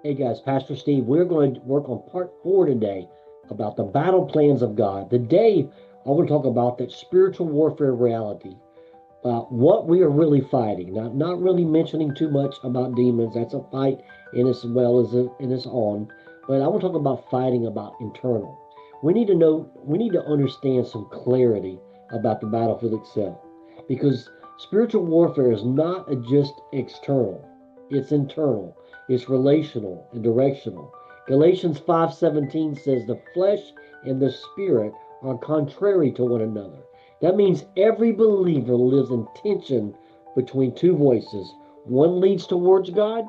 Hey guys, Pastor Steve, we're going to work on part 4 today about the battle plans of God. Today, I want to talk about that spiritual warfare reality, what we are really fighting. Not really mentioning too much about demons. That's a fight in as well as in its own. But I want to talk about fighting about internal. We need to understand some clarity about the battlefield itself. Because spiritual warfare is not just external, it's internal, it's relational and directional. Galatians 5:17 says the flesh and the spirit are contrary to one another. That means every believer lives in tension between two voices. One leads towards God,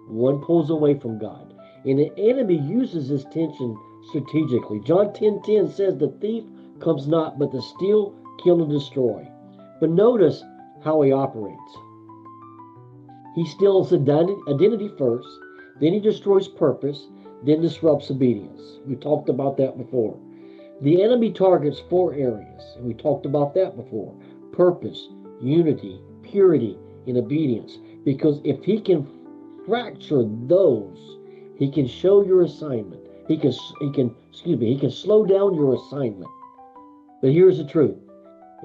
one pulls away from God. And the enemy uses this tension strategically. John 10:10 says the thief comes not but to steal, kill, and destroy. But notice how he operates. He steals identity first, then he destroys purpose, then disrupts obedience. We talked about that before. The enemy targets 4 areas, and we talked about that before: purpose, unity, purity, and obedience. Because if he can fracture those, he can show your assignment. He can slow down your assignment. But here's the truth: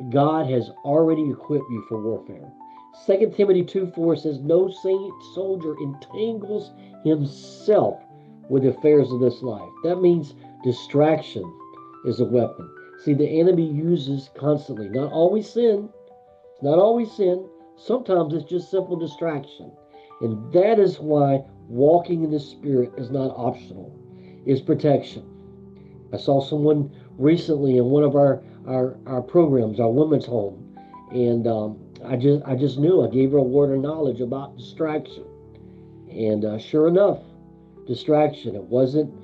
God has already equipped you for warfare. 2 Timothy 2:4 says, no saint soldier entangles himself with the affairs of this life. That means distraction is a weapon. See, the enemy uses constantly, not always sin. Sometimes it's just simple distraction. And that is why walking in the Spirit is not optional, it's protection. I saw someone recently in one of our programs, our women's home, and I just knew. I gave her a word of knowledge about distraction, and sure enough, distraction. It wasn't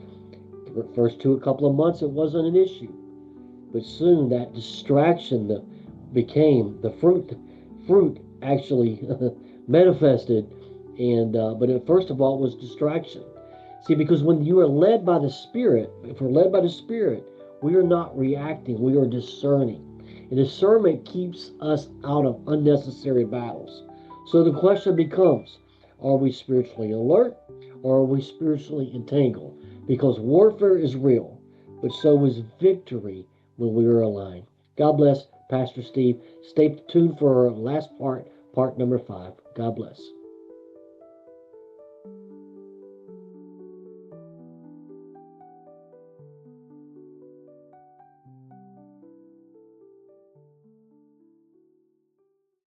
the first two a couple of months. It wasn't an issue, but soon that distraction became the fruit. Fruit actually manifested, and but first of all, it was distraction. See, because when you are led by the Spirit, if we're led by the Spirit, we are not reacting, we are discerning. And discernment keeps us out of unnecessary battles. So the question becomes, are we spiritually alert or are we spiritually entangled? Because warfare is real, but so is victory when we are aligned. God bless, Pastor Steve. Stay tuned for our last part, part number 5. God bless.